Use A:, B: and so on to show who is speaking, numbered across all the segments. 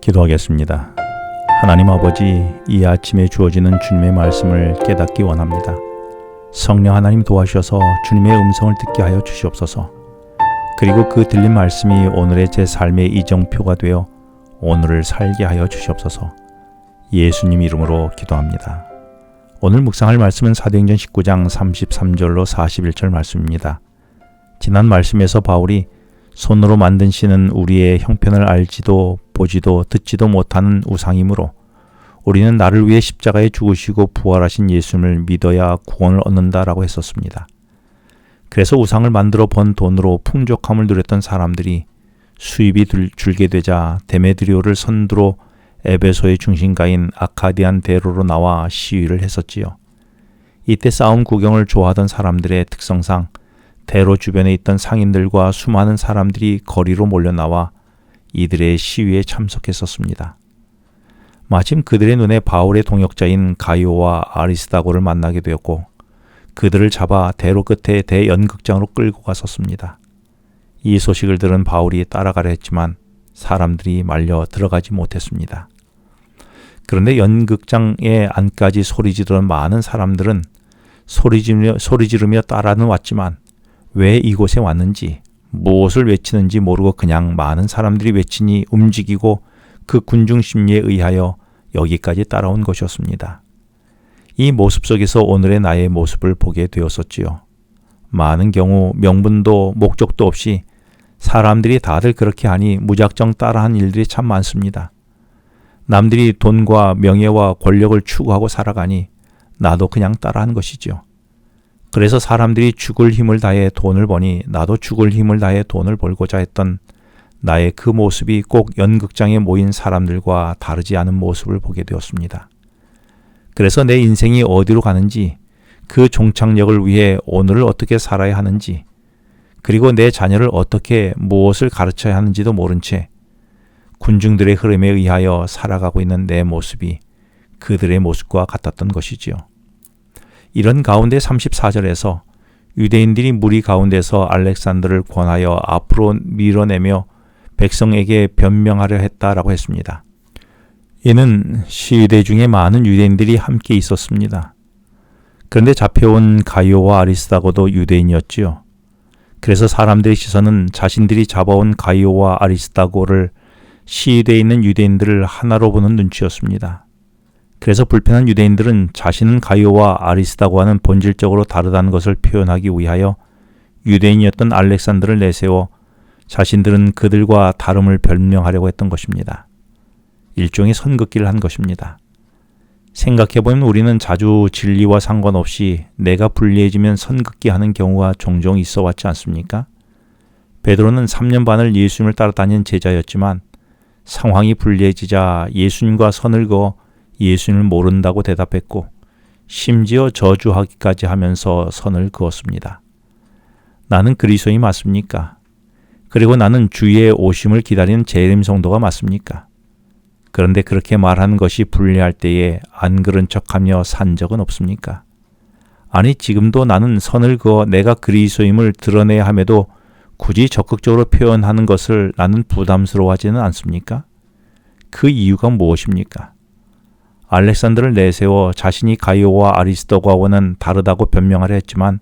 A: 기도하겠습니다. 하나님 아버지, 이 아침에 주어지는 주님의 말씀을 깨닫기 원합니다. 성령 하나님 도와주셔서 주님의 음성을 듣게 하여 주시옵소서. 그리고 그 들린 말씀이 오늘의 제 삶의 이정표가 되어 오늘을 살게 하여 주시옵소서. 예수님 이름으로 기도합니다. 오늘 묵상할 말씀은 사도행전 19장 33절로 41절 말씀입니다. 지난 말씀에서 바울이 손으로 만든 신은 우리의 형편을 알지도 보지도 듣지도 못하는 우상이므로 우리는 나를 위해 십자가에 죽으시고 부활하신 예수님을 믿어야 구원을 얻는다라고 했었습니다. 그래서 우상을 만들어 번 돈으로 풍족함을 누렸던 사람들이 수입이 줄게 되자 데메드리오를 선두로 에베소의 중심가인 아카디안 대로로 나와 시위를 했었지요. 이때 싸움 구경을 좋아하던 사람들의 특성상 대로 주변에 있던 상인들과 수많은 사람들이 거리로 몰려나와 이들의 시위에 참석했었습니다. 마침 그들의 눈에 바울의 동역자인 가이오와 아리스다고를 만나게 되었고 그들을 잡아 대로 끝에 대연극장으로 끌고 갔었습니다. 이 소식을 들은 바울이 따라가려 했지만 사람들이 말려 들어가지 못했습니다. 그런데 연극장의 안까지 소리 지르던 많은 사람들은 소리 지르며 따라는 왔지만 왜 이곳에 왔는지 무엇을 외치는지 모르고 그냥 많은 사람들이 외치니 움직이고 그 군중 심리에 의하여 여기까지 따라온 것이었습니다. 이 모습 속에서 오늘의 나의 모습을 보게 되었었지요. 많은 경우 명분도 목적도 없이 사람들이 다들 그렇게 하니 무작정 따라한 일들이 참 많습니다. 남들이 돈과 명예와 권력을 추구하고 살아가니 나도 그냥 따라한 것이죠. 그래서 사람들이 죽을 힘을 다해 돈을 버니 나도 죽을 힘을 다해 돈을 벌고자 했던 나의 그 모습이 꼭 연극장에 모인 사람들과 다르지 않은 모습을 보게 되었습니다. 그래서 내 인생이 어디로 가는지, 그 종착역을 위해 오늘을 어떻게 살아야 하는지, 그리고 내 자녀를 어떻게 무엇을 가르쳐야 하는지도 모른 채 군중들의 흐름에 의하여 살아가고 있는 내 모습이 그들의 모습과 같았던 것이지요. 이런 가운데 34절에서 유대인들이 무리 가운데서 알렉산더를 권하여 앞으로 밀어내며 백성에게 변명하려 했다라고 했습니다. 이는 시위대 중에 많은 유대인들이 함께 있었습니다. 그런데 잡혀온 가이오와 아리스다고도 유대인이었지요. 그래서 사람들의 시선은 자신들이 잡아온 가이오와 아리스다고를 시위대에 있는 유대인들을 하나로 보는 눈치였습니다. 그래서 불편한 유대인들은 자신은 가이오와 아리스다고와는 본질적으로 다르다는 것을 표현하기 위하여 유대인이었던 알렉산더를 내세워 자신들은 그들과 다름을 변명하려고 했던 것입니다. 일종의 선긋기를 한 것입니다. 생각해보면 우리는 자주 진리와 상관없이 내가 불리해지면 선긋기하는 경우가 종종 있어 왔지 않습니까? 베드로는 3년 반을 예수님을 따라다닌 제자였지만 상황이 불리해지자 예수님과 선을 그어 예수님을 모른다고 대답했고 심지어 저주하기까지 하면서 선을 그었습니다. 나는 그리스도인이 맞습니까? 그리고 나는 주의 오심을 기다리는 재림 성도가 맞습니까? 그런데 그렇게 말하는 것이 불리할 때에 안 그런 척하며 산 적은 없습니까? 아니 지금도 나는 선을 그어 내가 그리스도임을 드러내야 함에도 굳이 적극적으로 표현하는 것을 나는 부담스러워하지는 않습니까? 그 이유가 무엇입니까? 알렉산더를 내세워 자신이 가이오와 아리스도고와는 다르다고 변명하려 했지만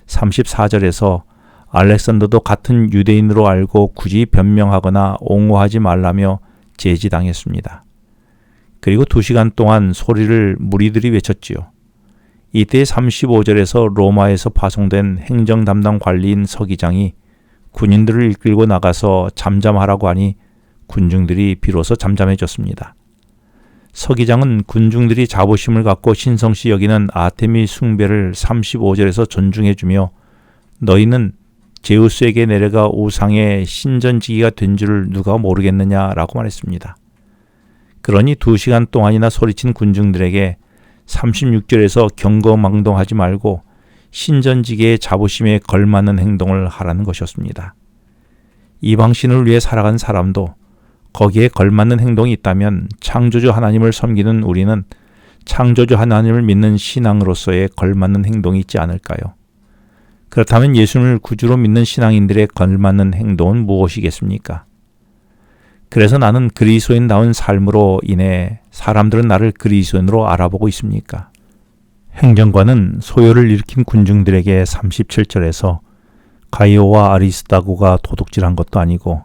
A: 34절에서 알렉산더도 같은 유대인으로 알고 굳이 변명하거나 옹호하지 말라며 제지당했습니다. 그리고 2시간 동안 소리를 무리들이 외쳤지요. 이때 35절에서 로마에서 파송된 행정 담당 관리인 서기장이 군인들을 이끌고 나가서 잠잠하라고 하니 군중들이 비로소 잠잠해졌습니다. 서기장은 군중들이 자부심을 갖고 신성시 여기는 아테미 숭배를 35절에서 존중해주며 너희는 제우스에게 내려가 우상의 신전지기가 된 줄 누가 모르겠느냐라고 말했습니다. 그러니 2시간 동안이나 소리친 군중들에게 36절에서 경거망동하지 말고 신전지기의 자부심에 걸맞는 행동을 하라는 것이었습니다. 이방신을 위해 살아간 사람도 거기에 걸맞는 행동이 있다면 창조주 하나님을 섬기는 우리는 창조주 하나님을 믿는 신앙으로서의 걸맞는 행동이 있지 않을까요? 그렇다면 예수님을 구주로 믿는 신앙인들의 걸맞는 행동은 무엇이겠습니까? 그래서 나는 그리스도인다운 삶으로 인해 사람들은 나를 그리스도인으로 알아보고 있습니까? 행정관은 소요를 일으킨 군중들에게 37절에서 가이오와 아리스다고가 도둑질한 것도 아니고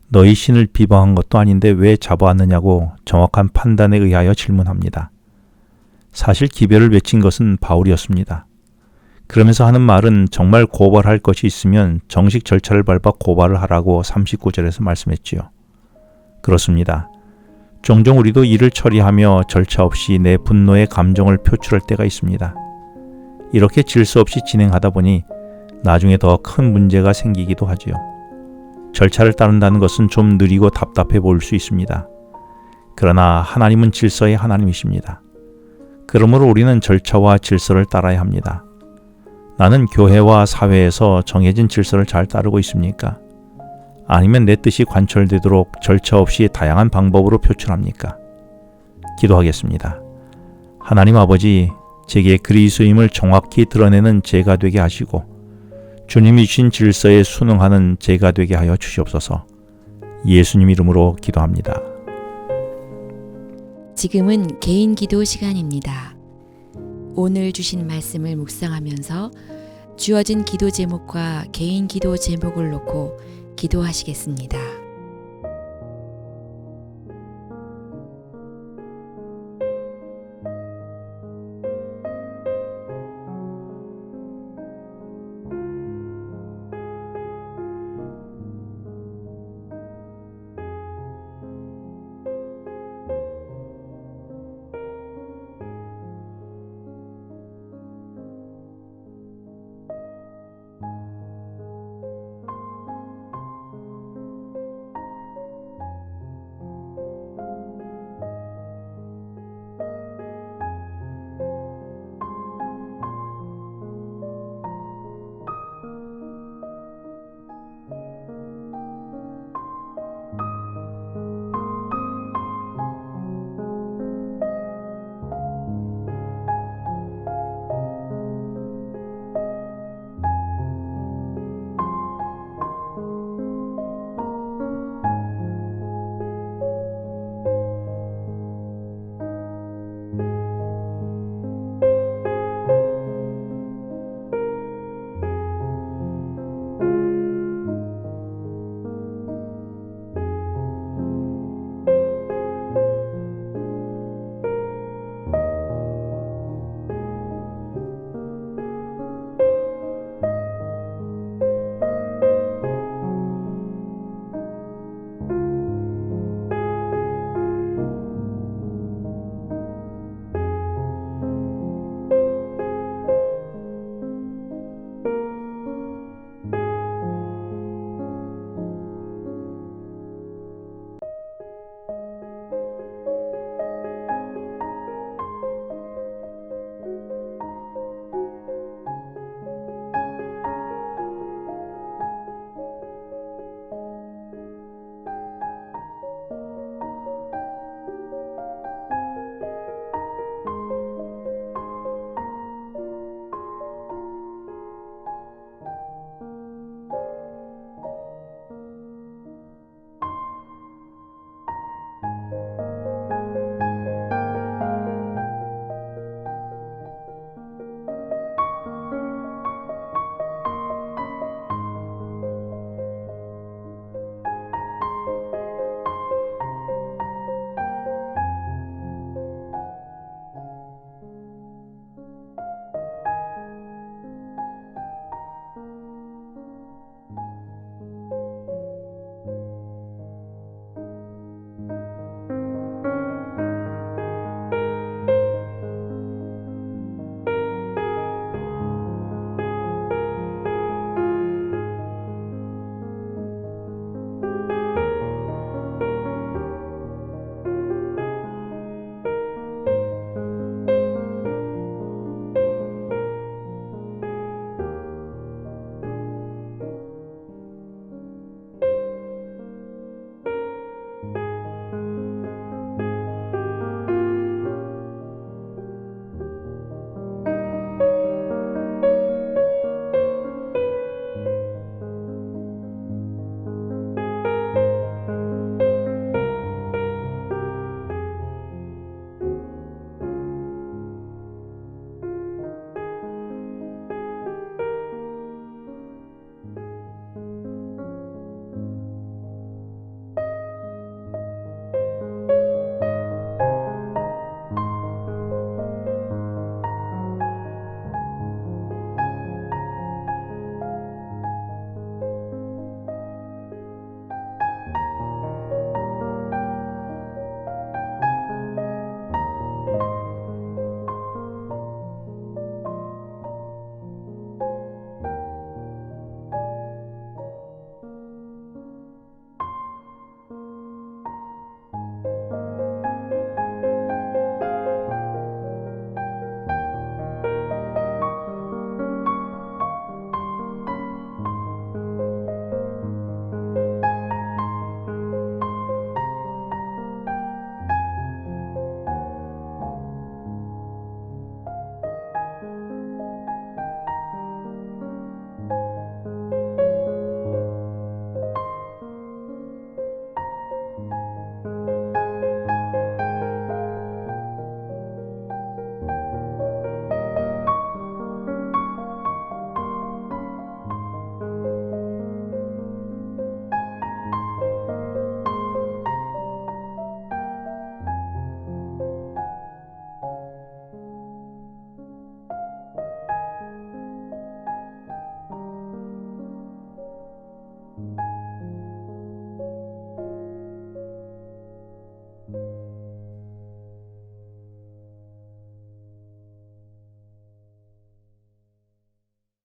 A: 너희 신을 비방한 것도 아닌데 왜 잡아왔느냐고 정확한 판단에 의하여 질문합니다. 사실 기별을 외친 것은 바울이었습니다. 그러면서 하는 말은 정말 고발할 것이 있으면 정식 절차를 밟아 고발을 하라고 39절에서 말씀했지요. 그렇습니다. 종종 우리도 일을 처리하며 절차 없이 내 분노의 감정을 표출할 때가 있습니다. 이렇게 질서 없이 진행하다 보니 나중에 더 큰 문제가 생기기도 하지요. 절차를 따른다는 것은 좀 느리고 답답해 보일 수 있습니다. 그러나 하나님은 질서의 하나님이십니다. 그러므로 우리는 절차와 질서를 따라야 합니다. 나는 교회와 사회에서 정해진 질서를 잘 따르고 있습니까? 아니면 내 뜻이 관철되도록 절차 없이 다양한 방법으로 표출합니까? 기도하겠습니다. 하나님 아버지, 제게 그리스도임을 정확히 드러내는 제가 되게 하시고 주님이 주신 질서에 순응하는 제가 되게 하여 주시옵소서. 예수님 이름으로 기도합니다.
B: 지금은 개인 기도 시간입니다. 오늘 주신 말씀을 묵상하면서 주어진 기도 제목과 개인 기도 제목을 놓고 기도하시겠습니다.